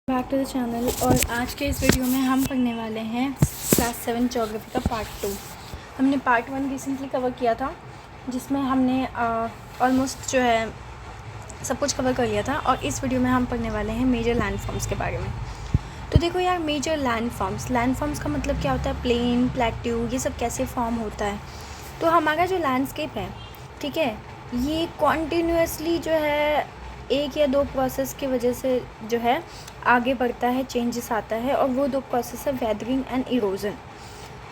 Back to the channel. और आज के इस वीडियो में हम पढ़ने वाले हैं क्लास 7 ज्योग्राफी का पार्ट 2। हमने पार्ट 1 रिसेंटली कवर किया था, जिसमें हमने ऑलमोस्ट जो है सब कुछ कवर कर लिया था। और इस वीडियो में हम पढ़ने वाले हैं मेजर लैंड फॉर्म्स के बारे में। तो देखो यार, मेजर लैंड फॉर्म्स का मतलब क्या होता है, प्लेन, प्लेट्यू, ये सब कैसे फॉर्म होता है। तो हमारा जो लैंडस्केप है, ठीक है, ये कॉन्टीन्यूसली जो है एक या दो प्रोसेस की वजह से जो है आगे बढ़ता है, चेंजेस आता है। और वो दो प्रोसेस है वेदरिंग एंड इरोजन।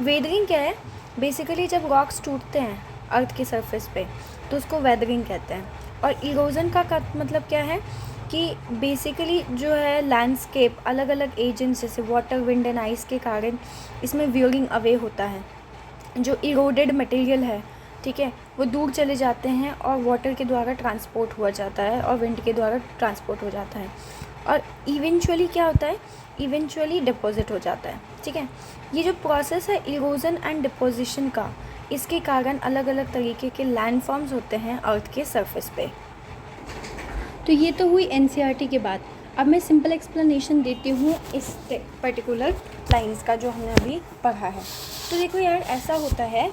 वेदरिंग क्या है, बेसिकली जब रॉक्स टूटते हैं अर्थ के सरफेस पे तो उसको वेदरिंग कहते हैं। और इरोजन का मतलब क्या है कि बेसिकली जो है लैंडस्केप अलग अलग एजेंट्स जैसे वाटर, विंड एंड आइस के कारण इसमें वियरिंग अवे होता है। जो इरोडेड मटेरियल है, ठीक है, वो दूर चले जाते हैं और वाटर के द्वारा ट्रांसपोर्ट हुआ जाता है और विंड के द्वारा ट्रांसपोर्ट हो जाता है। और इवेंचुअली क्या होता है, इवेंचुअली डिपॉजिट हो जाता है। ठीक है, ये जो प्रोसेस है इरोजन एंड डिपोजिशन का, इसके कारण अलग अलग तरीके के लैंडफॉर्म्स होते हैं अर्थ के सरफेस पे। तो ये तो हुई एनसीईआरटी के बाद। अब मैं सिंपल एक्सप्लेनेशन देती हूँ इस पर्टिकुलर लाइंस का जो हमने अभी पढ़ा है। तो देखो यार, ऐसा होता है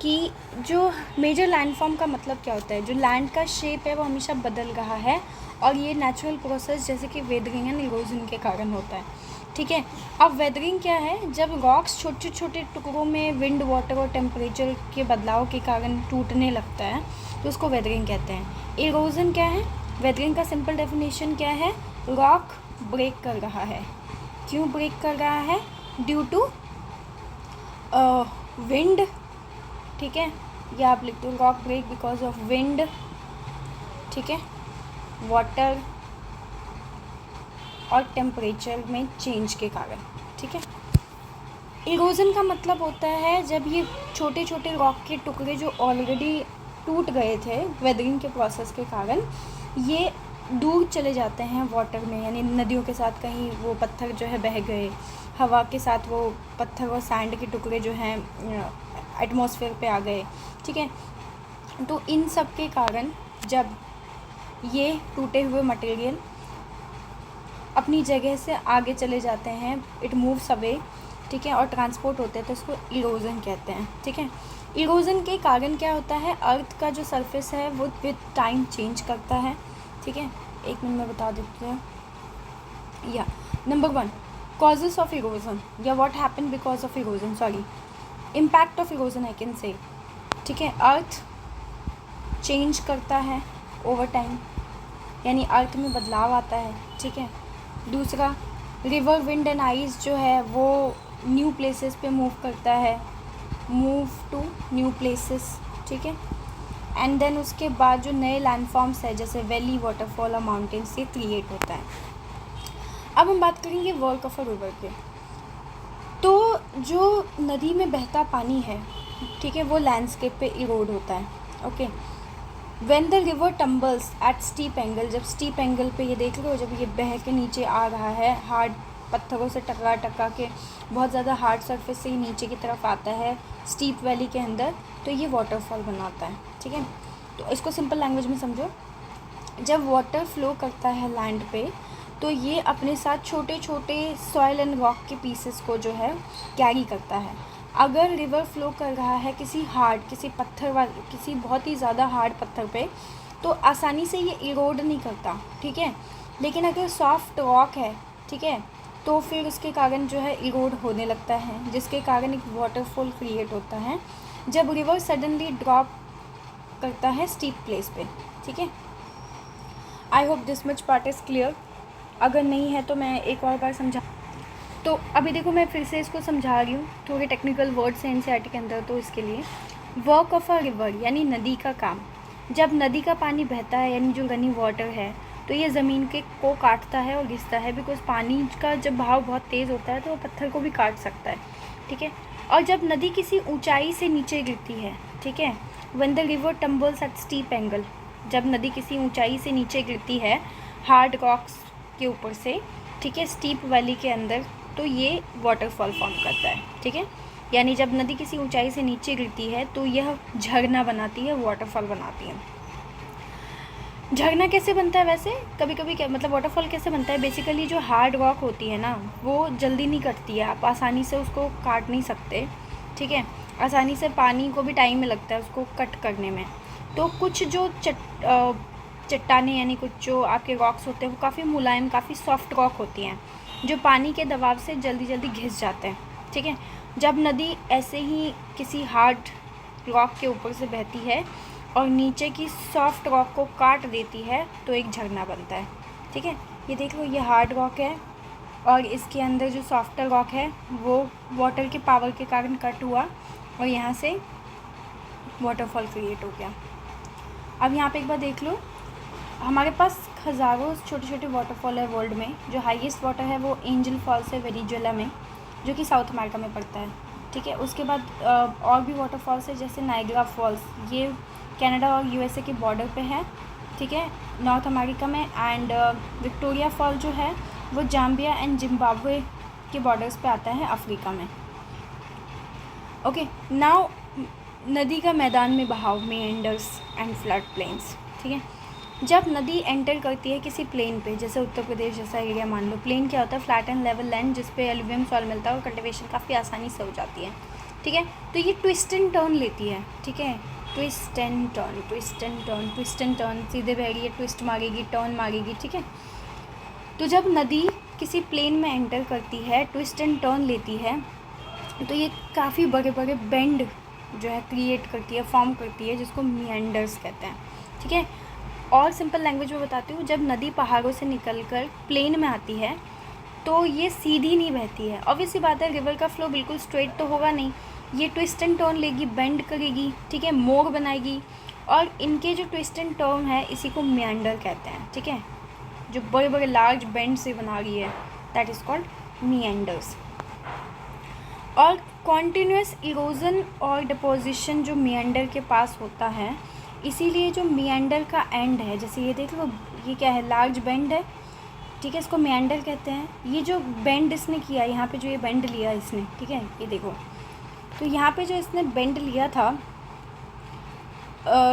कि जो मेजर लैंडफॉर्म का मतलब क्या होता है, जो लैंड का शेप है वो हमेशा बदल रहा है और ये नेचुरल प्रोसेस जैसे कि वेदरिंग एंड इरोजन के कारण होता है। ठीक है, अब वेदरिंग क्या है, जब रॉक्स छोटे छोटे टुकड़ों में विंड, वाटर और टेम्परेचर के बदलाव के कारण टूटने लगता है तो उसको वेदरिंग कहते हैं। इरोजन क्या है, वेदरिंग का सिंपल डेफिनेशन क्या है, रॉक ब्रेक कर रहा है। क्यों ब्रेक कर रहा है, ड्यू टू विंड। ठीक है, या आप लिख दो rock break because of wind, ठीक है, वाटर और टेम्परेचर में चेंज के कारण। ठीक है, इरोजन का मतलब होता है जब ये छोटे छोटे रॉक के टुकड़े जो ऑलरेडी टूट गए थे वेदरिंग के प्रोसेस के कारण, ये दूर चले जाते हैं वाटर में, यानी नदियों के साथ कहीं वो पत्थर जो है बह गए, हवा के साथ वो पत्थर और सैंड के टुकड़े जो हैं एटमॉस्फेयर पे आ गए। ठीक है, तो इन सब के कारण जब ये टूटे हुए मटेरियल अपनी जगह से आगे चले जाते हैं, इट मूव्स अवे, ठीक है, और ट्रांसपोर्ट होते हैं, तो इसको इरोजन कहते हैं। ठीक है, इरोजन के कारण क्या होता है, अर्थ का जो सरफेस है वो विद टाइम चेंज करता है। ठीक है, एक मिनट में बता देती हूँ। या नंबर 1, कॉजेस ऑफ इरोजन या what happen because of erosion, sorry, impact of erosion I can say. ठीक है, अर्थ चेंज करता है ओवर टाइम, यानी अर्थ में बदलाव आता है। ठीक है, दूसरा, रिवर, विंड एंड आइस जो है वो न्यू प्लेसेस पे मूव करता है, मूव टू न्यू प्लेसेस। ठीक है, एंड देन उसके बाद जो नए लैंडफॉर्म्स है जैसे वैली, वाटरफॉल और माउंटेन्स, ये क्रिएट होता है। अब हम बात करेंगे वर्क ऑफ अ रिवर के। तो जो नदी में बहता पानी है, ठीक है, वो लैंडस्केप पे इरोड होता है। Okay, when the river tumbles at steep angle, जब स्टीप एंगल पे ये देख लो, जब ये बह के नीचे आ रहा है, हार्ड पत्थरों से टकरा टकरा के बहुत ज़्यादा हार्ड सरफेस से ही नीचे की तरफ आता है स्टीप वैली के अंदर, तो ये वाटरफॉल बनाता है। ठीक है, तो इसको सिंपल लैंग्वेज में समझो, जब वाटर फ्लो करता है लैंड पे तो ये अपने साथ छोटे छोटे सॉइल एंड रॉक के पीसेस को जो है कैरी करता है। अगर रिवर फ्लो कर रहा है किसी हार्ड, किसी पत्थर वाले, किसी बहुत ही ज़्यादा हार्ड पत्थर पे, तो आसानी से ये इरोड नहीं करता। ठीक है, लेकिन अगर सॉफ्ट रॉक है, ठीक है, तो फिर उसके कारण जो है इरोड होने लगता है, जिसके कारण एक वाटरफॉल क्रिएट होता है जब रिवर सडनली ड्रॉप करता है स्टीप प्लेस पे। ठीक है, आई hope this much part is clear. अगर नहीं है तो मैं एक और बार समझा। तो अभी देखो, मैं फिर से इसको समझा रही हूँ, थोड़े टेक्निकल वर्ड्स हैं एनसीईआरटी के अंदर, तो इसके लिए वर्क ऑफ अ रिवर यानी नदी का काम। जब नदी का पानी बहता है, यानी जो रनिंग वाटर है, तो ये ज़मीन के को काटता है और घिसता है, बिकॉज पानी का जब बहाव बहुत तेज़ होता है तो वो पत्थर को भी काट सकता है। ठीक है, और जब नदी किसी ऊंचाई से नीचे गिरती है, ठीक है, when the river tumbles at steep angle, जब नदी किसी ऊंचाई से नीचे गिरती है हार्ड रॉक्स के ऊपर से, ठीक है, स्टीप वैली के अंदर, तो ये वाटरफॉल फॉर्म करता है। ठीक है, यानी जब नदी किसी ऊंचाई से नीचे गिरती है तो यह झरना बनाती है, वाटरफॉल बनाती है। झरना कैसे बनता है वैसे, कभी कभी क्या मतलब वाटरफॉल कैसे बनता है, बेसिकली जो हार्ड रॉक होती है ना वो जल्दी नहीं कटती है, आप आसानी से उसको काट नहीं सकते, ठीक है, आसानी से पानी को भी टाइम में लगता है उसको कट करने में। तो कुछ जो चट्टानें यानी कुछ जो आपके रॉक्स होते हैं वो काफ़ी मुलायम, काफ़ी सॉफ्ट रॉक होती हैं जो पानी के दबाव से जल्दी जल्दी घिस जाते हैं, ठीक है। जब नदी ऐसे ही किसी हार्ड रॉक के ऊपर से बहती है और नीचे की सॉफ्ट रॉक को काट देती है तो एक झरना बनता है, ठीक है। ये देख लो, ये हार्ड रॉक है और इसके अंदर जो सॉफ्टर रॉक है वो वाटर के पावर के कारण कट हुआ और यहाँ से वाटरफॉल क्रिएट हो गया। अब यहाँ पे एक बार देख लो, हमारे पास हज़ारों छोटे छोटे वाटरफॉल है वर्ल्ड में। जो हाईएस्ट वाटर है वो एंजल फॉल्स है वेनेजुएला में, जो कि साउथ अमेरिका में पड़ता है, ठीक है। उसके बाद और भी वाटरफॉल्स है जैसे नायग्रा फॉल्स, ये कनाडा और यूएसए के बॉर्डर पे है, ठीक है, नॉर्थ अमेरिका में। एंड विक्टोरिया फॉल जो है वो जाम्बिया एंड जिम्बाब्वे के बॉर्डर्स पे आता है अफ्रीका में। ओके, नाउ नदी का मैदान में बहाव, मेंडर्स एंड फ्लड प्लेन्स, ठीक है। जब नदी एंटर करती है किसी प्लेन पे, जैसे उत्तर प्रदेश जैसा एरिया मान लो, प्लेन क्या होता है, फ्लैट एंड लेवल लैंड जिस पे एलुवियम सॉइल मिलता है और कल्टीवेशन काफ़ी आसानी से हो जाती है, ठीक है। तो ये ट्विस्ट एंड टर्न लेती है, ठीक है, twist and turn, twist and turn, twist and turn, सीधे बह रही है, ट्विस्ट मारेगी, टर्न मारेगी, ठीक है। तो जब नदी किसी प्लेन में एंटर करती है, ट्विस्ट एंड टर्न लेती है, तो ये काफ़ी बड़े बड़े बेंड जो है क्रिएट करती है, फॉर्म करती है, जिसको मिएंडर्स कहते हैं, ठीक है। और सिंपल लैंग्वेज में बताती हूँ, जब नदी पहाड़ों से निकलकर प्लेन में आती है तो ये सीधी नहीं बहती है। ऑब्वियसली बात है, रिवर का फ्लो बिल्कुल स्ट्रेट तो होगा नहीं, ये ट्विस्ट एंड टर्न लेगी, बेंड करेगी, ठीक है, मोड़ बनाएगी, और इनके जो ट्विस्ट एंड टर्न है इसी को मिएंडर कहते हैं, ठीक है। जो बड़े बड़े लार्ज बेंड से बना रही है, दैट इज़ कॉल्ड मिएंडर्स। और कॉन्टिन्यूस इरोजन और डिपोजिशन जो मिएंडर के पास होता है, इसीलिए जो मिएंडर का एंड है, जैसे ये देख लो, ये क्या है, लार्ज बेंड है, ठीक है, इसको मिएंडर कहते हैं। ये जो बेंड इसने किया, यहाँ पे जो ये बेंड लिया इसने, ठीक है, ये देखो, तो यहाँ पे जो इसने बेंड लिया था,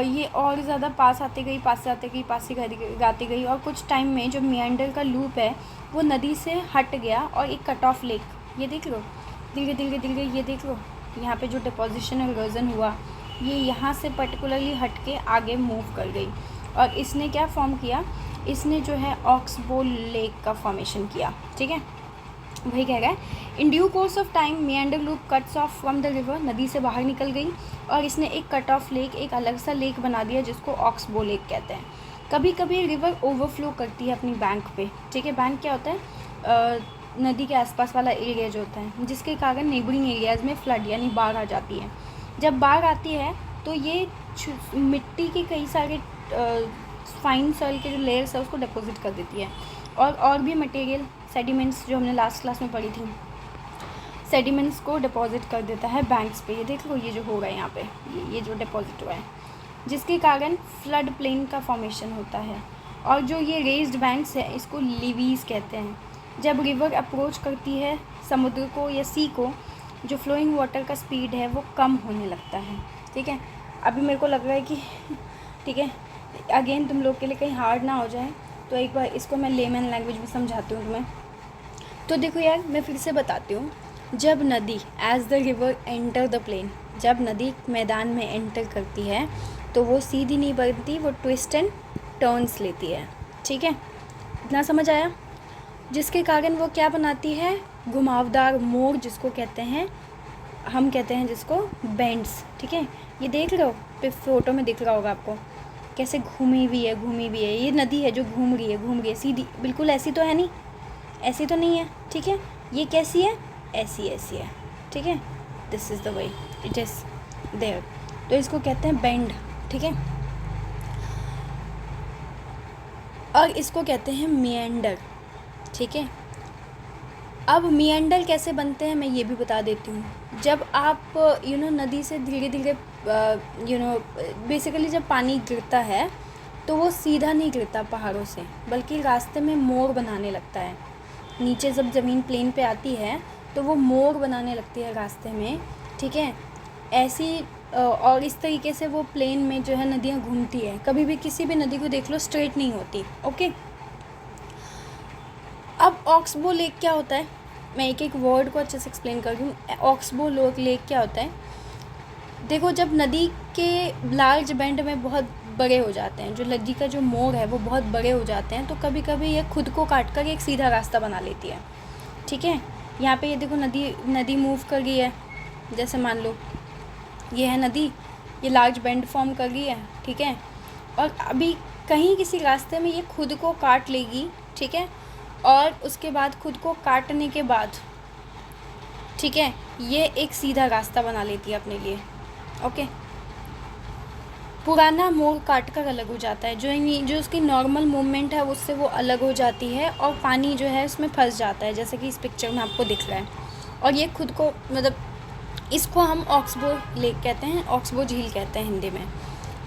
ये और ज़्यादा पास आते गई, पास आते गई, पास से गाती गई, और कुछ टाइम में जो मिएंडर का लूप है वो नदी से हट गया और एक कट ऑफ लेक, ये देख लो, धीरे धीरे ये देख लो, यहाँ पे जो डिपोजिशन और इरोजन हुआ, ये यहाँ से पर्टिकुलरली हट के आगे मूव कर गई, और इसने क्या फॉर्म किया, इसने जो है ऑक्सबो लेक का फॉर्मेशन किया, ठीक है। वही कह रहा है, in due course of time meander loop cuts off from the river, नदी से बाहर निकल गई और इसने एक कट ऑफ लेक, एक अलग सा लेक बना दिया जिसको ऑक्सबो लेक कहते हैं। कभी कभी रिवर ओवरफ्लो करती है अपनी बैंक पे, ठीक है। बैंक क्या होता है, नदी के आसपास वाला एरिया जो होता है, जिसके कारण नेबरिंग एरियाज़ में फ्लड यानी बाढ़ आ जाती है। जब बाढ़ आती है तो ये मिट्टी के कई सारे फाइन सॉइल के जो लेयर्स है उसको डिपॉजिट कर देती है, और भी मटेरियल, सेडिमेंट्स जो हमने लास्ट क्लास में पढ़ी थी, सेडिमेंट्स को डिपॉजिट कर देता है बैंक्स पे। ये देख लो, ये जो होगा यहाँ पे, ये जो डिपॉजिट हुआ है, जिसके कारण फ्लड प्लेन का फॉर्मेशन होता है। और जो ये रेज्ड बैंक्स है इसको लीवीज़ कहते हैं। जब रिवर अप्रोच करती है समुद्र को या सी को, जो फ्लोइंग वाटर का स्पीड है वो कम होने लगता है, ठीक है। अभी मेरे को लग रहा है कि ठीक है, अगेन तुम लोग के लिए कहीं हार्ड ना हो जाए, तो एक बार इसको मैं लेमन लैंग्वेज में समझाती हूँ तुम्हें। तो देखो यार, मैं फिर से बताती हूँ, जब नदी as the river enter the plain, जब नदी मैदान में एंटर करती है तो वो सीधी नहीं बनती, वो ट्विस्ट एंड टर्न्स लेती है, ठीक है, इतना समझ आया। जिसके कारण वो क्या बनाती है, घुमावदार मोड़, जिसको कहते हैं, हम कहते हैं जिसको बेंड्स, ठीक है। ये देख रहे हो, पे फोटो में दिख रहा होगा आपको कैसे घूमी हुई है, ये नदी है जो घूम रही है, सीधी बिल्कुल ऐसी तो है नहीं, ऐसी तो नहीं है, ठीक है। ये कैसी है, ऐसी है, ठीक है, this is the way it is there, तो इसको कहते हैं बेंड, ठीक है। और इसको कहते हैं मिएंडर, ठीक है। अब मिएंडर कैसे बनते हैं मैं ये भी बता देती हूँ। जब आप नदी से धीरे धीरे बेसिकली जब पानी गिरता है तो वो सीधा नहीं गिरता पहाड़ों से, बल्कि रास्ते में मोड़ बनाने लगता है। नीचे जब ज़मीन प्लेन पे आती है तो वो मोड़ बनाने लगती है रास्ते में, ठीक है। ऐसी और इस तरीके से वो प्लेन में जो है नदियाँ घूमती है। कभी भी किसी भी नदी को देख लो स्ट्रेट नहीं होती। ओके, अब ऑक्सबो लेक क्या होता है, मैं एक एक वर्ड को अच्छे से एक्सप्लेन कर दूँ। ऑक्सबो लेक क्या होता है, देखो जब नदी के लार्ज बेंड में बहुत बड़े हो जाते हैं, जो नदी का जो मोड़ है वो बहुत बड़े हो जाते हैं, तो कभी कभी ये खुद को काट कर एक सीधा रास्ता बना लेती है। ठीक है, यहाँ पे ये देखो नदी मूव कर गई है। जैसे मान लो ये है नदी, ये लार्ज बेंड फॉर्म कर गई है। ठीक है, और अभी कहीं किसी रास्ते में ये खुद को काट लेगी। ठीक है, और उसके बाद खुद को काटने के बाद, ठीक है, ये एक सीधा रास्ता बना लेती है अपने लिए। ओके, पुराना मोड़ काट कर अलग हो जाता है, जो उसकी नॉर्मल मूवमेंट है उससे वो अलग हो जाती है, और पानी जो है उसमें फंस जाता है, जैसे कि इस पिक्चर में आपको दिख रहा है। और ये खुद को मतलब इसको हम ऑक्सबो लेक कहते हैं, ऑक्सबो झील कहते हैं हिंदी में।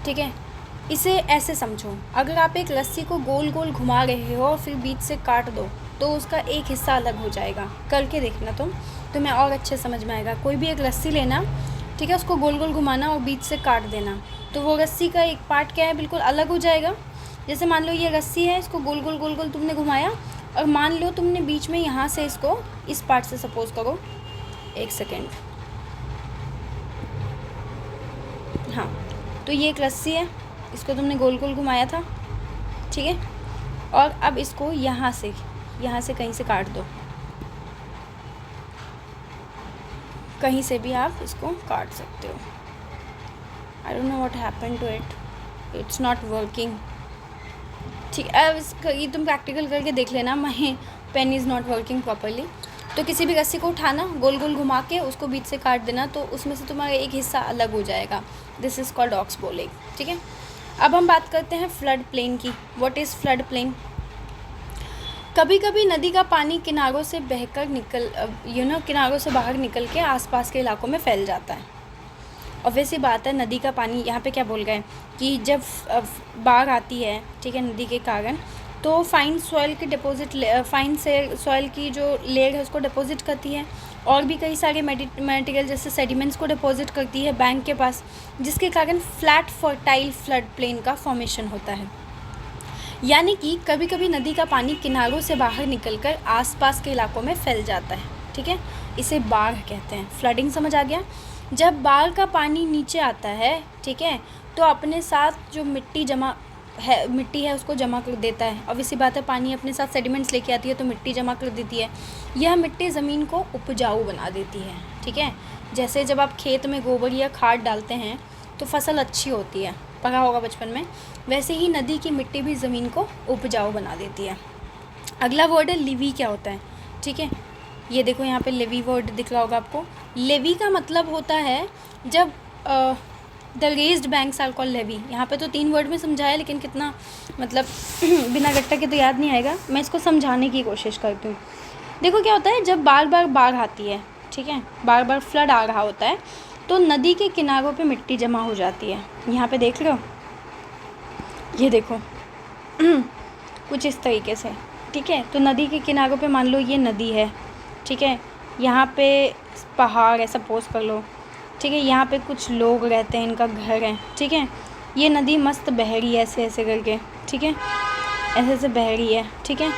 ठीक है, इसे ऐसे समझो, अगर आप एक रस्सी को गोल गोल घुमा रहे हो और फिर बीच से काट दो तो उसका एक हिस्सा अलग हो जाएगा। करके देखना तुम्हें और अच्छे समझ में आएगा। कोई भी एक रस्सी लेना, ठीक है, उसको गोल गोल घुमाना और बीच से काट देना, तो वो रस्सी का एक पार्ट क्या है, बिल्कुल अलग हो जाएगा। जैसे मान लो ये रस्सी है, इसको गोल गोल तुमने घुमाया, और मान लो तुमने बीच में यहाँ से इसको इस पार्ट से, सपोज करो, एक सेकेंड, हाँ, तो ये एक रस्सी है, इसको तुमने गोल गोल घुमाया था। ठीक है, और अब इसको यहाँ से कहीं से काट दो, कहीं से भी आप इसको काट सकते हो। I don't know what happened to it, it's not working. ठीक है, अब ये तुम प्रैक्टिकल करके देख लेना, my pen is not working properly. तो किसी भी रस्सी को उठाना, गोल गोल घुमा के उसको बीच से काट देना, तो उसमें से तुम्हारा एक हिस्सा अलग हो जाएगा। This is called oxbow lake. ठीक है, अब हम बात करते हैं फ्लड प्लेन की। What is flood plain? कभी कभी नदी का पानी किनारों से बहकर किनारों से बाहर निकल के आसपास के इलाकों में फैल जाता है। और वैसी बात है, नदी का पानी यहाँ पे क्या बोल गए कि जब बाढ़ आती है, ठीक है, नदी के कारण, तो फाइन सॉइल की जो लेयर है उसको डिपॉजिट करती है, और भी कई सारे मटेरियल जैसे सेडिमेंट्स को डिपॉजिट करती है बैंक के पास, जिसके कारण फ्लैट फर्टाइल फ्लड प्लेन का फॉर्मेशन होता है। यानी कि कभी कभी नदी का पानी किनारों से बाहर निकलकर आसपास के इलाकों में फैल जाता है। ठीक है, इसे बाढ़ कहते हैं। फ्लडिंग समझ आ गया? जब बाढ़ का पानी नीचे आता है, ठीक है, तो अपने साथ जो मिट्टी है उसको जमा कर देता है। अब इसी बात है, पानी अपने साथ सेडिमेंट्स लेके आती है तो मिट्टी जमा कर देती है। यह मिट्टी ज़मीन को उपजाऊ बना देती है। ठीक है, जैसे जब आप खेत में गोबर या खाद डालते हैं तो फसल अच्छी होती है, पढ़ा होगा बचपन में, वैसे ही नदी की मिट्टी भी ज़मीन को उपजाऊ बना देती है। अगला वर्ड है लेवी। क्या होता है? ठीक है, ये देखो यहाँ पे लेवी वर्ड दिख रहा होगा आपको। लेवी का मतलब होता है जब the raised banks are called levee. यहाँ पे तो 3 वर्ड में समझाया, लेकिन कितना मतलब बिना गट्टा के तो याद नहीं आएगा, मैं इसको समझाने की कोशिश करती हूँ। देखो क्या होता है, जब बार बार बाढ़ आती है, ठीक है, बार बार फ्लड आ रहा होता है, तो नदी के किनारों पे मिट्टी जमा हो जाती है। यहाँ पे देख रहे हो, ये देखो कुछ इस तरीके से। ठीक है, तो नदी के किनारों पे मान लो ये नदी है, ठीक है, यहाँ पे पहाड़ है सपोज़ कर लो, ठीक है, यहाँ पे कुछ लोग रहते हैं, इनका घर है, ठीक है, ये नदी मस्त बह रही है ऐसे ऐसे करके, ठीक है, ऐसे ऐसे बह रही है, ठीक है।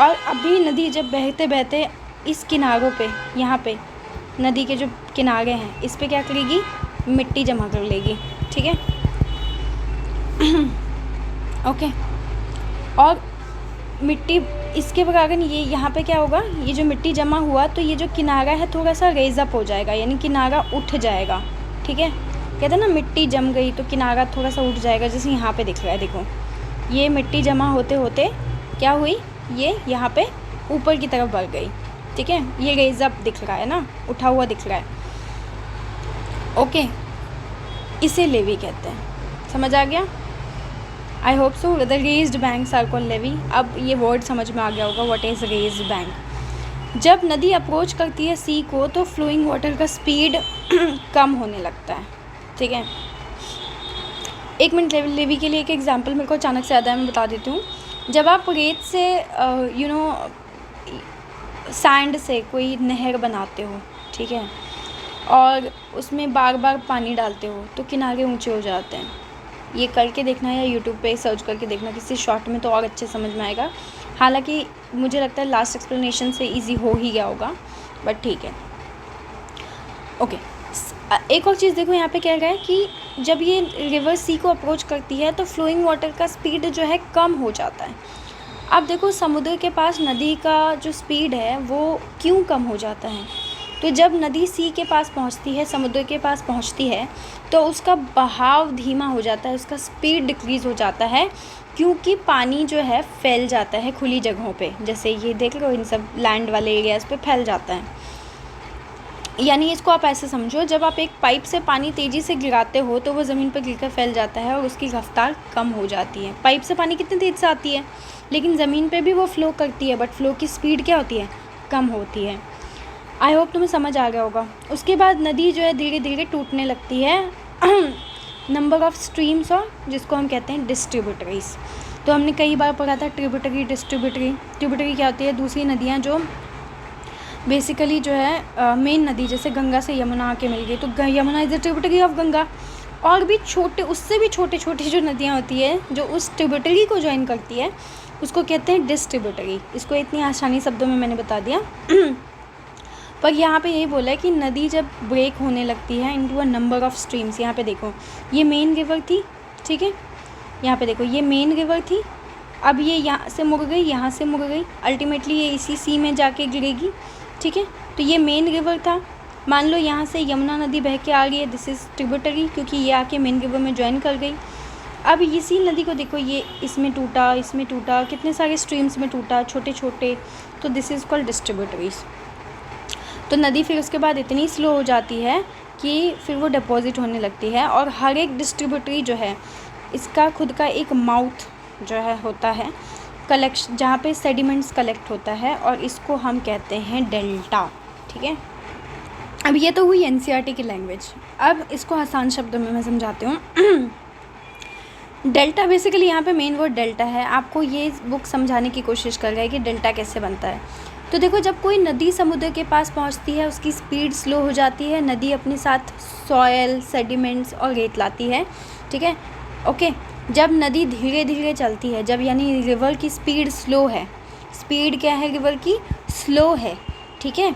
और अभी नदी जब बहते बहते इस किनारों पे, यहाँ पे नदी के जो किनारे हैं, इस पे क्या करेगी, मिट्टी जमा कर लेगी। ठीक है ओके, और मिट्टी इसके कारण ये यहाँ पे क्या होगा, ये जो मिट्टी जमा हुआ, तो ये जो किनारा है थोड़ा सा रेज अप हो जाएगा, यानी किनारा उठ जाएगा। ठीक है, कहते हैं ना मिट्टी जम गई तो किनारा थोड़ा सा उठ जाएगा, जैसे यहाँ पे दिख रहा है, देखो ये मिट्टी जमा होते होते क्या हुई, ये यहाँ पे ऊपर की तरफ बढ़ गई। ठीक है, ये रेज अप दिख रहा है ना, उठा हुआ दिख रहा है। ओके, इसे लेवी कहते हैं। समझ आ गया? I hope so. The raised banks are called levee. अब ये वर्ड समझ में आ गया होगा, व्हाट इज़ रेज्ड बैंक। जब नदी अप्रोच करती है सी को, तो फ्लोइंग वाटर का स्पीड कम होने लगता है। ठीक है, 1 मिनट, लेवी के लिए एक एग्जांपल मेरे को अचानक से याद आया, मैं बता देती हूँ। जब आप रेत से सैंड से कोई नहर बनाते हो, ठीक है, और उसमें बार बार पानी डालते हो तो किनारे ऊंचे हो जाते हैं। ये करके देखना या यूट्यूब पे सर्च करके देखना किसी शॉर्ट में, तो और अच्छे समझ में आएगा। हालांकि मुझे लगता है लास्ट एक्सप्लेनेशन से इजी हो ही गया होगा, बट ठीक है। ओके, एक और चीज़ देखो यहाँ पे कह रहा है कि जब ये रिवर सी को अप्रोच करती है तो फ्लोइंग वाटर का स्पीड जो है कम हो जाता है। अब देखो समुद्र के पास नदी का जो स्पीड है वो क्यों कम हो जाता है? तो जब नदी सी के पास पहुँचती है, समुद्र के पास पहुँचती है, तो उसका बहाव धीमा हो जाता है, उसका स्पीड डिक्रीज़ हो जाता है, क्योंकि पानी जो है फैल जाता है खुली जगहों पे। जैसे ये देख लो, इन सब लैंड वाले एरियाज़ पे फैल जाता है। यानी इसको आप ऐसे समझो, जब आप एक पाइप से पानी तेज़ी से गिराते हो तो वो ज़मीन पर गिरकर फैल जाता है और उसकी रफ्तार कम हो जाती है। पाइप से पानी कितनी तेज़ से आती है, लेकिन ज़मीन पे भी वो फ़्लो करती है, बट फ़्लो की स्पीड क्या होती है? कम होती है। आई होप तुम्हें समझ आ गया होगा। उसके बाद नदी जो है धीरे धीरे टूटने लगती है नंबर ऑफ़ स्ट्रीम्स, और जिसको हम कहते हैं डिस्ट्रीब्यूटरीज। तो हमने कई बार पढ़ा था ट्रिब्यूटरी, डिस्ट्रीब्यूटरी। ट्रिब्यूटरी क्या होती है? दूसरी नदियाँ जो बेसिकली जो है मेन नदी, जैसे गंगा से यमुना आके मिल गई तो Yamuna is the tributary of Ganga. और भी छोटे, उससे भी छोटे छोटे जो नदियाँ होती है जो उस ट्रिब्यूटरी को ज्वाइन करती है, उसको कहते हैं डिस्ट्रीब्यूटरी। इसको इतनी आसानी शब्दों में मैंने बता दिया पर यहाँ पे यही बोला है कि नदी जब ब्रेक होने लगती है into a number of streams. यहाँ पे देखो, ये मेन रिवर थी, ठीक है, यहाँ पे देखो ये मेन रिवर थी, अब ये यहाँ से मुड़ गई, यहाँ से मुड़ गई, अल्टीमेटली ये इसी सी में जाके गिरेगी, ठीक है। तो ये मेन रिवर था, मान लो यहाँ से यमुना नदी बह के आ रही है, दिस इज़ ट्रिब्यूटरी, क्योंकि ये आके मेन रिवर में ज्वाइन कर गई। अब इसी नदी को देखो, ये इसमें टूटा, इसमें टूटा, कितने सारे स्ट्रीम्स में टूटा, छोटे छोटे, तो दिस इज़ कॉल्ड डिस्ट्रीब्यूटरीज। तो नदी फिर उसके बाद इतनी स्लो हो जाती है कि फिर वो डिपॉजिट होने लगती है, और हर एक डिस्ट्रीब्यूटरी जो है इसका खुद का एक माउथ जो है होता है कलेक्शन, जहाँ पे सेडिमेंट्स कलेक्ट होता है, और इसको हम कहते हैं डेल्टा, ठीक है। अब ये तो हुई एनसीईआरटी की लैंग्वेज। अब इसको आसान शब्दों में मैं समझाती हूँ डेल्टा बेसिकली यहाँ पे मेन वर्ड डेल्टा है। आपको ये बुक समझाने की कोशिश कर रहा है कि डेल्टा कैसे बनता है। तो देखो, जब कोई नदी समुद्र के पास पहुँचती है उसकी स्पीड स्लो हो जाती है, नदी अपने साथ सॉयल, सेडिमेंट्स और रेत लाती है, ठीक है, ओके। जब नदी धीरे धीरे चलती है, जब यानी रिवर की स्पीड स्लो है, स्पीड क्या है रिवर की? स्लो है, ठीक है,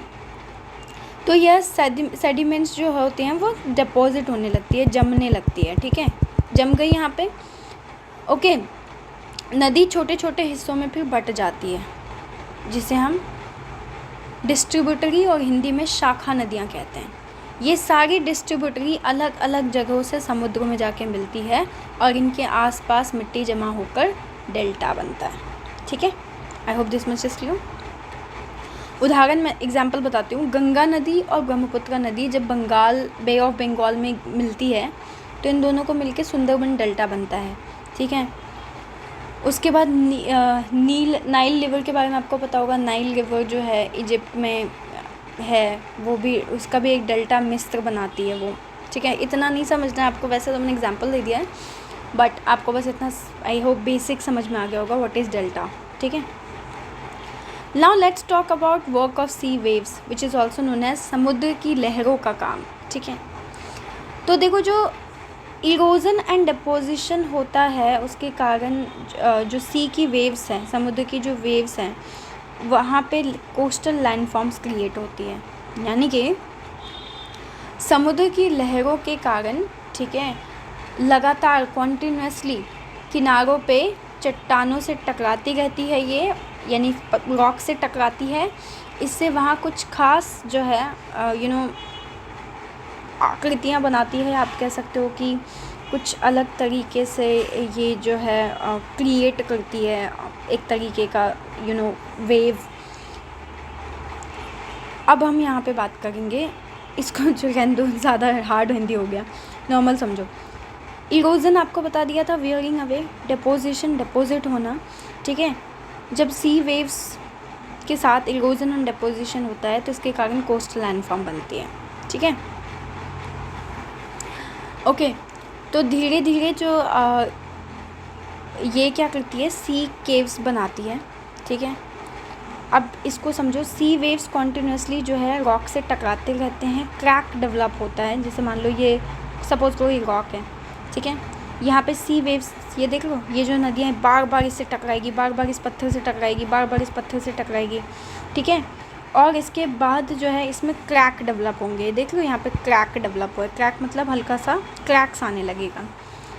तो यह सेडिमेंट्स जो होते हैं वो डिपॉजिट होने लगती है, जमने लगती है, ठीक है, जम गई यहाँ पे, ओके। नदी छोटे छोटे हिस्सों में फिर बट जाती है, जिसे हम डिस्ट्रीब्यूटरी और हिंदी में शाखा नदियाँ कहते हैं। ये सारी डिस्ट्रीब्यूटरी अलग अलग जगहों से समुद्र में जाके मिलती है और इनके आसपास मिट्टी जमा होकर डेल्टा बनता है, ठीक है। आई hope this much is clear. उदाहरण में एग्जांपल बताती हूँ। गंगा नदी और ब्रह्मपुत्र नदी जब बंगाल, बे ऑफ बंगाल में मिलती है तो इन दोनों को मिलके सुंदरबन डेल्टा बनता है, ठीक है। उसके बाद नाइल रिवर के बारे में आपको पता होगा। नाइल रिवर जो है इजिप्ट में है, वो भी, उसका भी एक डेल्टा मिस्र बनाती है वो, ठीक है। इतना नहीं समझना है आपको, वैसे तो मैंने एग्जांपल दे दिया है, बट आपको बस इतना आई होप बेसिक समझ में आ गया होगा व्हाट इज़ डेल्टा, ठीक है। Now let's talk about work of sea waves which is also known as समुद्र की लहरों का काम, ठीक है। तो देखो, जो इरोजन एंड डिपोजिशन होता है उसके कारण जो सी की वेव्स हैं, समुद्र की जो वेव्स हैं, वहाँ पे कोस्टल लैंडफॉर्म्स क्रिएट होती है। यानी कि समुद्र की लहरों के कारण, ठीक है, लगातार कॉन्टिन्यूसली किनारों पे चट्टानों से टकराती रहती है ये, यानी रॉक से टकराती है। इससे वहाँ कुछ खास जो है आकृतियाँ बनाती है, आप कह सकते हो कि कुछ अलग तरीके से ये जो है क्रिएट करती है एक तरीके का वेव। अब हम यहाँ पे बात करेंगे, इसको जो कहते हैं ज़्यादा हार्ड हिंदी हो गया, नॉर्मल समझो। इरोजन आपको बता दिया था, वेयरिंग अवे, डिपोजिशन डिपोजिट होना, ठीक है। जब सी वेव्स के साथ इरोजन एंड डिपोजिशन होता है तो इसके कारण कोस्टल लैंडफॉर्म बनती है, ठीक है, ओके। तो धीरे धीरे जो ये क्या करती है, सी केव्स बनाती है, ठीक है। अब इसको समझो, सी वेव्स कॉन्टिन्यूसली जो है रॉक से टकराते रहते हैं, क्रैक डेवलप होता है। जैसे मान लो ये सपोज करो ये रॉक है, ठीक है, यहाँ पे सी वेव्स, ये देख लो, ये जो नदियाँ बार बार इससे टकराएगी, बार बार इस पत्थर से टकराएगी, बार बार इस पत्थर से टकराएगी, ठीक है। और इसके बाद जो है इसमें क्रैक डेवलप होंगे, देख लो यहाँ पे क्रैक डेवलप हुआ है। क्रैक मतलब हल्का सा क्रैक्स आने लगेगा।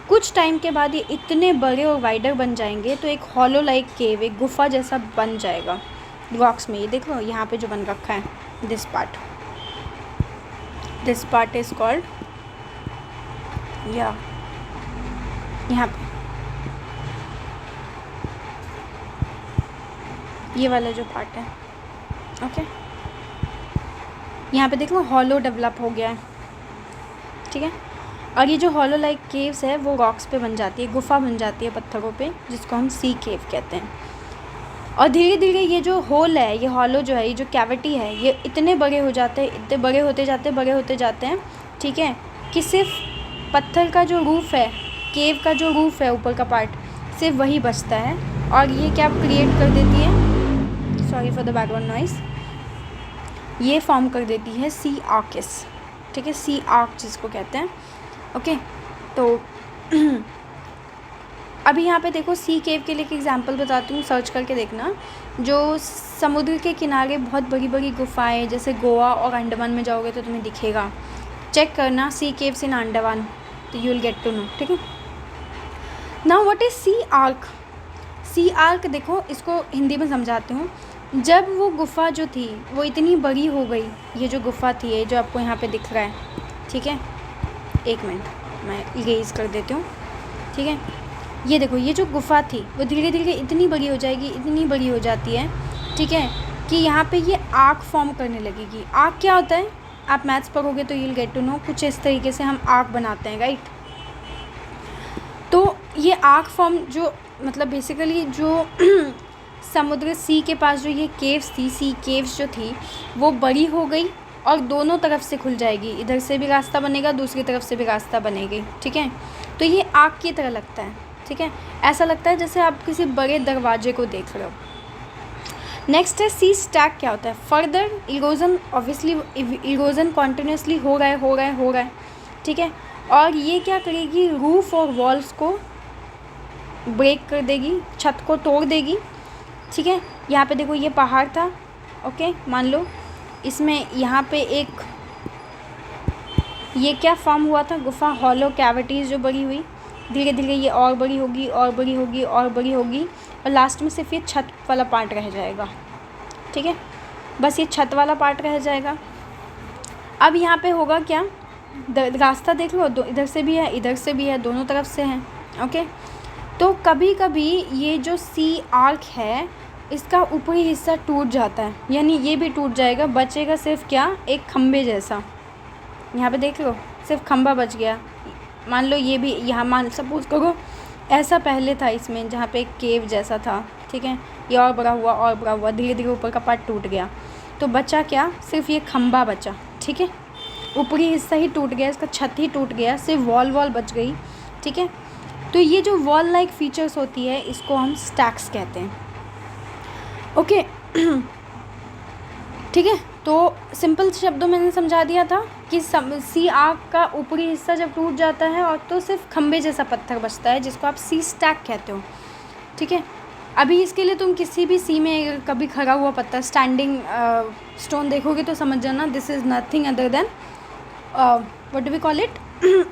कुछ टाइम के बाद ये इतने बड़े और वाइडर बन जाएंगे तो एक हॉलो लाइक केव, एक गुफा जैसा बन जाएगा रॉक्स में। ये देख लो यहाँ पे जो बन रखा है, दिस पार्ट इज कॉल्ड, या यहाँ पे ये वाला जो पार्ट है, ओके, यहाँ पे देखो हॉलो डेवलप हो गया है, ठीक है। और ये जो हॉलो लाइक केव्स है वो रॉक्स पे बन जाती है, गुफा बन जाती है पत्थरों पे, जिसको हम सी केव कहते हैं। और धीरे धीरे ये जो होल है, ये हॉलो जो है, ये जो कैविटी है, ये इतने बड़े हो जाते हैं, इतने बड़े होते जाते हैं, ठीक है, कि सिर्फ पत्थर का जो रूफ है, केव का जो रूफ है ऊपर का पार्ट, सिर्फ वही बचता है। और ये क्या क्रिएट कर देती है, sorry for the background noise, ये फॉर्म कर देती है सी आर्किस, ठीक है, सी आर्क जिसको कहते हैं, ओके। तो अभी यहाँ पे देखो सी केव के लिए एक एग्जांपल बताती हूँ, सर्च करके देखना। जो समुद्र के किनारे बहुत बड़ी बड़ी गुफाएं, जैसे गोवा और अंडमान में जाओगे तो तुम्हें दिखेगा, चेक करना सी केव्स इन अंडमान, तो you will get to know, ठीक है। Now what is sea arch? Sea arch देखो, इसको हिंदी में समझाती हूँ। जब वो गुफा जो थी वो इतनी बड़ी हो गई, ये जो गुफा थी, ये जो आपको यहाँ पे दिख रहा है, ठीक है, एक मिनट मैं इरेज कर देती हूँ, ठीक है। ये देखो, ये जो गुफा थी वो धीरे धीरे इतनी बड़ी हो जाएगी, इतनी बड़ी हो जाती है, ठीक है, कि यहाँ पे ये आर्क फॉर्म करने लगेगी। आर्क क्या होता है, आप मैथ्स पढ़ोगे तो you will get to know. कुछ इस तरीके से हम आर्क बनाते हैं, राइट। तो ये आर्क फॉर्म जो मतलब बेसिकली जो समुद्र सी के पास जो ये केव्स थी, सी केव्स जो थी वो बड़ी हो गई और दोनों तरफ से खुल जाएगी, इधर से भी रास्ता बनेगा, दूसरी तरफ से भी रास्ता बनेगी, ठीक है। तो ये आग की तरह लगता है, ठीक है, ऐसा लगता है जैसे आप किसी बड़े दरवाजे को देख रहे हो। नेक्स्ट है सी स्टैक। क्या होता है? Further erosion, obviously erosion continuously हो रहा है, ठीक है। और ये क्या करेगी, रूफ और वॉल्स को ब्रेक कर देगी, छत को तोड़ देगी, ठीक है। यहाँ पे देखो ये पहाड़ था, ओके, मान लो इसमें यहाँ पे एक ये क्या फॉर्म हुआ था, गुफा, हॉलो कैविटीज़ जो बड़ी हुई, धीरे धीरे ये और बड़ी होगी और बड़ी होगी और बड़ी होगी और लास्ट में सिर्फ ये छत वाला पार्ट रह जाएगा, ठीक है, बस ये छत वाला पार्ट रह जाएगा। अब यहाँ पे होगा क्या, रास्ता देख लो, इधर से भी है, इधर से भी है, दोनों तरफ से है, ओके। तो कभी कभी ये जो सी आर्क है इसका ऊपरी हिस्सा टूट जाता है, यानी ये भी टूट जाएगा, बचेगा सिर्फ क्या, एक खम्भे जैसा। यहाँ पे देख लो सिर्फ खम्भा बच गया। मान लो ये भी यहाँ, मान सपोज करो ऐसा पहले था इसमें जहाँ पे एक केव जैसा था, ठीक है, ये और बड़ा हुआ और बड़ा हुआ, धीरे धीरे ऊपर का पार्ट टूट गया, तो बचा क्या, सिर्फ ये खम्भा बचा, ठीक है, ऊपरी हिस्सा ही टूट गया, इसका छत ही टूट गया, सिर्फ वॉल बच गई, ठीक है। तो ये जो वॉल लाइक फीचर्स होती है इसको हम स्टैक्स कहते हैं, ओके, ठीक है। तो सिंपल शब्दों में मैंने समझा दिया था कि सी आर्क का ऊपरी हिस्सा जब टूट जाता है और तो सिर्फ खम्भे जैसा पत्थर बचता है जिसको आप सी स्टैक कहते हो, ठीक है। अभी इसके लिए तुम किसी भी सी में कभी खड़ा हुआ पत्थर, स्टैंडिंग स्टोन देखोगे तो समझ जाना this is nothing other than what do we call it,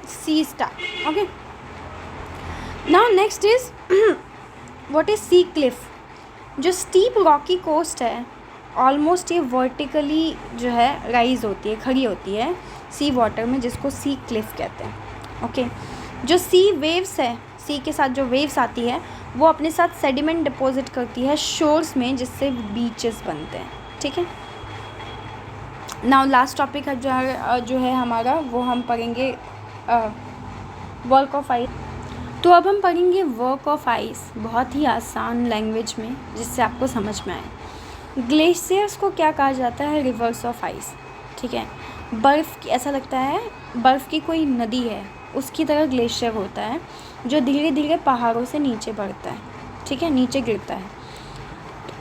sea stack, okay. Now next is what is sea cliff. जो स्टीप रॉकी कोस्ट है ऑलमोस्ट ये वर्टिकली जो है राइज होती है, खड़ी होती है सी वाटर में, जिसको सी क्लिफ कहते हैं, ओके। जो सी वेव्स है, सी के साथ जो वेव्स आती है वो अपने साथ सेडिमेंट डिपॉजिट करती है शोर्स में, जिससे बीचेस बनते हैं, ठीक है। नाउ लास्ट टॉपिक है जो है हमारा, वो हम पढ़ेंगे वर्क ऑफ आइस। तो अब हम पढ़ेंगे वर्क ऑफ आइस बहुत ही आसान लैंग्वेज में, जिससे आपको समझ में आए। ग्लेशियर्स को क्या कहा जाता है, रिवर्स ऑफ आइस, ठीक है। बर्फ़ की, ऐसा लगता है बर्फ़ की कोई नदी है उसकी तरह ग्लेशियर होता है जो धीरे धीरे पहाड़ों से नीचे बढ़ता है, ठीक है, नीचे गिरता है।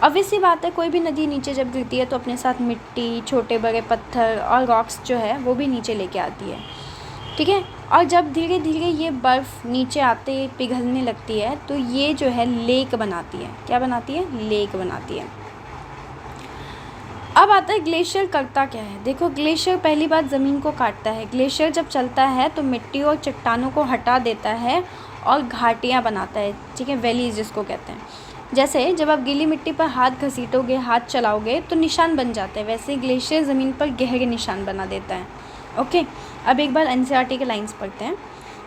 ऑब्वियस सी बात है, कोई भी नदी नीचे जब गिरती है तो अपने साथ मिट्टी, छोटे बड़े पत्थर और रॉक्स जो है वो भी नीचे लेके आती है, ठीक है। और जब धीरे धीरे ये बर्फ़ नीचे आते पिघलने लगती है तो ये जो है लेक बनाती है। क्या बनाती है? लेक बनाती है। अब आता है ग्लेशियर करता क्या है। देखो, ग्लेशियर पहली बात ज़मीन को काटता है। ग्लेशियर जब चलता है तो मिट्टी और चट्टानों को हटा देता है और घाटियाँ बनाता है, ठीक है, वैलीज जिसको कहते हैं। जैसे जब आप गीली मिट्टी पर हाथ घसीटोगे, हाथ चलाओगे तो निशान बन जाते हैं, वैसे ही ग्लेशियर ज़मीन पर गहरे निशान बना देता है। ओके, अब एक बार एनसीईआरटी के लाइंस पढ़ते हैं।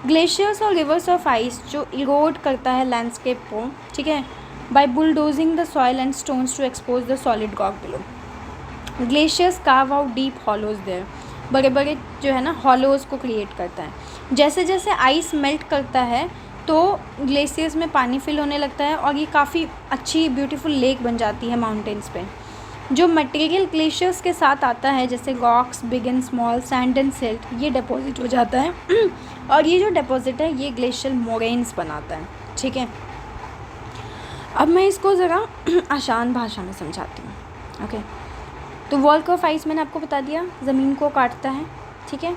ग्लेशियर्स और रिवर्स ऑफ आइस जो इरोड करता है लैंडस्केप को, ठीक है, by bulldozing the soil and stones to expose the solid rock below. Glaciers carve out deep hollows there, बड़े बड़े जो है ना हॉलोज़ को क्रिएट करता है। जैसे जैसे आइस मेल्ट करता है तो ग्लेशियर्स में पानी फिल होने लगता है और ये काफ़ी अच्छी ब्यूटीफुल लेक बन जाती है माउंटेन्स पे। जो मटेरियल ग्लेशियर्स के साथ आता है जैसे rocks, big and small, sand and silt, ये डिपॉजिट हो जाता है और ये जो डिपॉजिट है ये ग्लेशियल मोरेन्स बनाता है, ठीक है। अब मैं इसको ज़रा आसान भाषा में समझाती हूँ। ओके, तो वॉल ऑफ आइस मैंने आपको बता दिया, ज़मीन को काटता है, ठीक है,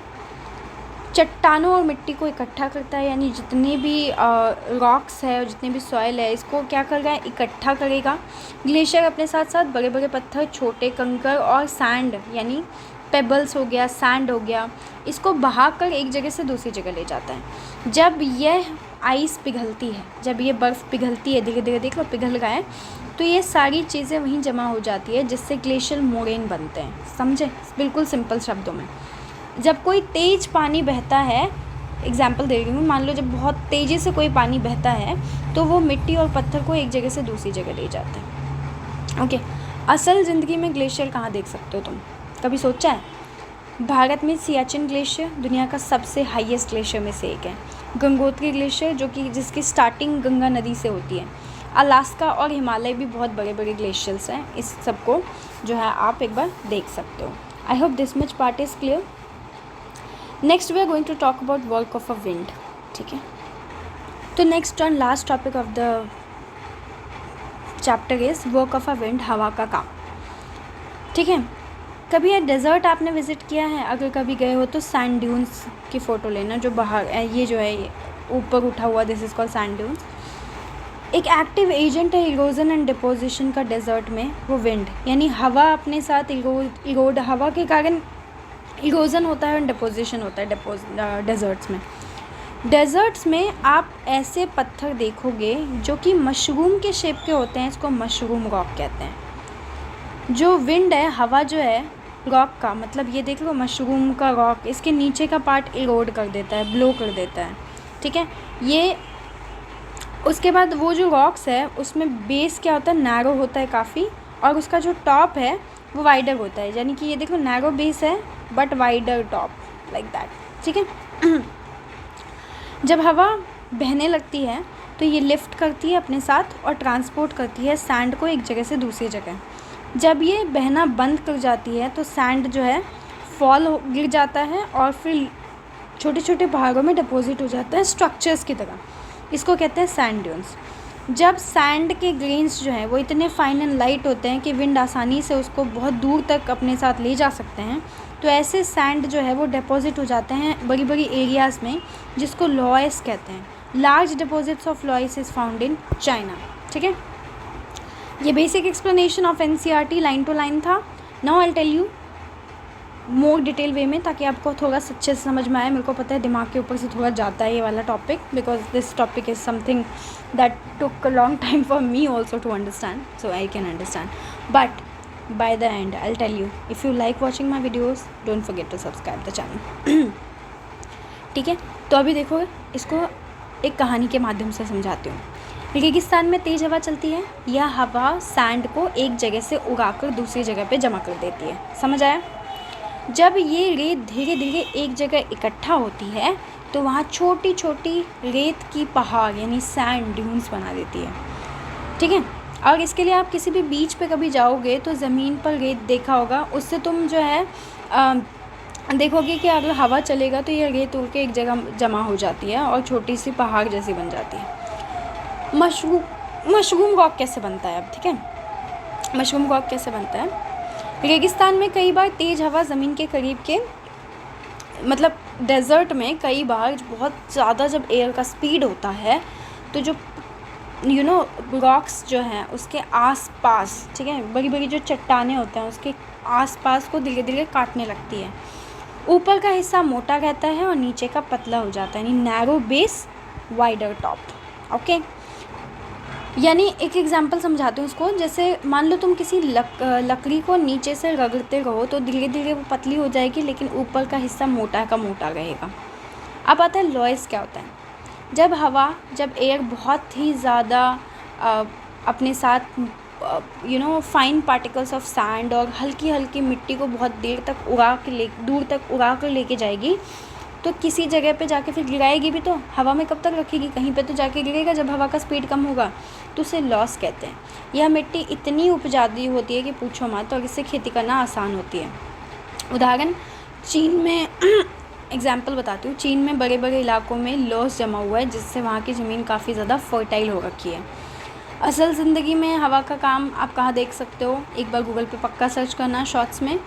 चट्टानों और मिट्टी को इकट्ठा करता है, यानी जितने भी रॉक्स है और जितने भी सॉइल है इसको क्या कर रहा है? इकट्ठा करेगा। ग्लेशियर अपने साथ साथ बड़े बड़े पत्थर, छोटे कंकर और सैंड यानी पेबल्स हो गया, सैंड हो गया, इसको बहाकर एक जगह से दूसरी जगह ले जाता है। जब यह आइस पिघलती है, जब ये बर्फ़ पिघलती है, धीरे धीरे देखो पिघल रहा है, तो ये सारी चीज़ें वहीं जमा हो जाती है जिससे ग्लेशियल मोरेन बनते हैं। समझे? बिल्कुल सिंपल शब्दों में। जब कोई तेज़ पानी बहता है, एग्जाम्पल दे रही हूँ, मान लो जब बहुत तेज़ी से कोई पानी बहता है तो वो मिट्टी और पत्थर को एक जगह से दूसरी जगह ले जाता है। ओके, असल ज़िंदगी में ग्लेशियर कहाँ देख सकते हो तुम? कभी सोचा है? भारत में सियाचिन ग्लेशियर दुनिया का सबसे हाईएस्ट ग्लेशियर में से एक है। गंगोत्री ग्लेशियर जो कि जिसकी स्टार्टिंग गंगा नदी से होती है। अलास्का और हिमालय भी बहुत बड़े बड़े ग्लेशियर्स हैं। इस सबको जो है आप एक बार देख सकते हो। I hope this much part is clear. Next we are going to talk about work of a wind, ठीक है। तो next and last topic of the chapter is work of a wind, हवा का काम, ठीक है। कभी ये डेज़र्ट आपने विज़िट किया है? अगर कभी गए हो तो सैंड ड्यून्स की फ़ोटो लेना, जो बाहर ये जो है ये ऊपर उठा हुआ, this is called sand dunes. एक एक्टिव एजेंट है इरोजन एंड डिपोजिशन का डेज़र्ट में, वो विंड, यानी हवा अपने साथ इरोड हवा के कारण इरोजन होता है और डिपोजिशन होता है डेज़र्ट्स में। डेज़र्ट्स में आप ऐसे पत्थर देखोगे जो कि मशरूम के शेप के होते हैं, इसको मशरूम रॉक कहते हैं। जो विंड है, हवा जो है रॉक का, मतलब ये देख लो मशरूम का रॉक, इसके नीचे का पार्ट इरोड कर देता है, ब्लो कर देता है, ठीक है। ये उसके बाद वो जो रॉक्स है उसमें बेस क्या होता है? नैरो होता है काफ़ी, और उसका जो टॉप है वो वाइडर होता है, यानी कि ये देखो नैरो बेस है but wider top, like that, ठीक है। जब हवा बहने लगती है तो ये लिफ्ट करती है अपने साथ और ट्रांसपोर्ट करती है सैंड को एक जगह से दूसरी जगह। जब ये बहना बंद कर जाती है तो सैंड जो है गिर जाता है और फिर छोटे छोटे पहाड़ों में डिपॉजिट हो जाता है स्ट्रक्चर्स की तरह, इसको कहते हैं सैंड ड्यून्स। जब सैंड के ग्रेन्स जो हैं वो इतने फाइन एंड लाइट होते हैं कि विंड आसानी से उसको बहुत दूर तक अपने साथ ले जा सकते हैं, तो ऐसे सैंड जो है वो डिपॉजिट हो जाते हैं बड़ी बड़ी एरियाज़ में, जिसको लॉयस कहते हैं। Large deposits of loess is found in China, ठीक है। ये basic explanation of NCERT line to line था। Now I will tell you more detail way में, ताकि आपको थोड़ा अच्छे से समझ में आए। मेरे को पता है दिमाग के ऊपर से थोड़ा जाता है ये वाला topic, because this topic is something that took a long time for me also to understand, so I can understand, but by the end I will tell you, if you like watching my videos don't forget to subscribe the channel, ठीक है। तो अभी देखो, इसको एक कहानी के माध्यम से समझाती हूँ। रेगिस्तान में तेज़ हवा चलती है, यह हवा सैंड को एक जगह से उड़ाकर दूसरी जगह पे जमा कर देती है, समझ आया। जब ये रेत धीरे धीरे एक जगह इकट्ठा होती है तो वहाँ छोटी छोटी रेत की पहाड़ यानी सैंड ड्यून्स बना देती है, ठीक है। और इसके लिए आप किसी भी बीच पे कभी जाओगे तो ज़मीन पर रेत देखा होगा, उससे तुम जो है देखोगे कि अगर हवा चलेगा तो ये रेत उड़ के एक जगह जमा हो जाती है और छोटी सी पहाड़ जैसी बन जाती है। मशरूम रॉक कैसे बनता है अब, ठीक है। मशरूम रॉक कैसे बनता है। रेगिस्तान में कई बार तेज़ हवा ज़मीन के करीब के मतलब डेज़र्ट में कई बार बहुत ज़्यादा जब एयर का स्पीड होता है तो जो रॉक्स जो हैं उसके आसपास, ठीक है, बड़ी बड़ी जो चट्टानें होते हैं उसके आसपास को धीरे धीरे काटने लगती है। ऊपर का हिस्सा मोटा रहता है और नीचे का पतला हो जाता है, यानी narrow base wider top. Okay, यानी एक एग्जांपल समझाती हूँ इसको। जैसे मान लो तुम किसी लकड़ी को नीचे से रगड़ते रहो तो धीरे धीरे वो पतली हो जाएगी, लेकिन ऊपर का हिस्सा मोटा का मोटा रहेगा। अब आता है लॉयस क्या होता है। जब एयर बहुत ही ज़्यादा अपने साथ फाइन पार्टिकल्स ऑफ सैंड और हल्की हल्की मिट्टी को बहुत दूर तक उड़ा कर लेके जाएगी, तो किसी जगह पे जाके फिर गिराएगी भी, तो हवा में कब तक रखेगी, कहीं पे तो जाके गिरेगा जब हवा का स्पीड कम होगा, तो उसे लॉस कहते हैं। यह मिट्टी इतनी उपजाऊ होती है कि पूछो मत, और इससे खेती करना आसान होती है। उदाहरण चीन में एग्जाम्पल बताती हूँ। चीन में बड़े बड़े इलाकों में लॉस जमा हुआ है, जिससे वहाँ की ज़मीन काफ़ी ज़्यादा फर्टाइल हो रखी है। असल ज़िंदगी में हवा का काम आप कहाँ देख सकते हो, एक बार गूगल पे पक्का सर्च करना शॉर्ट्स में।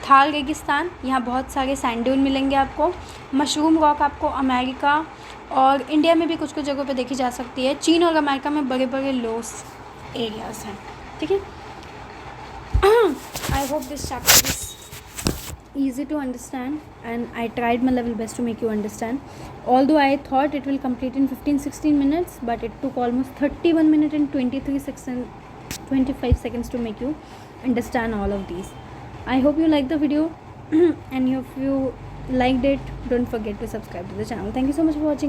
थार रेगिस्तान, यहाँ बहुत सारे सैंड ड्यून मिलेंगे आपको। मशरूम रॉक आपको अमेरिका और इंडिया में भी कुछ कुछ जगहों पे देखी जा सकती है। चीन और अमेरिका में बड़े बड़े लॉस एरियाज़ हैं, ठीक है। आई hope this chapter is easy to understand and I tried my level best to make you understand. Although I thought it will complete in 15-16 minutes, but it took almost 31 minutes and 25 seconds to make you understand all of these. I hope you liked the video and if you liked it, don't forget to subscribe to the channel. Thank you so much for watching.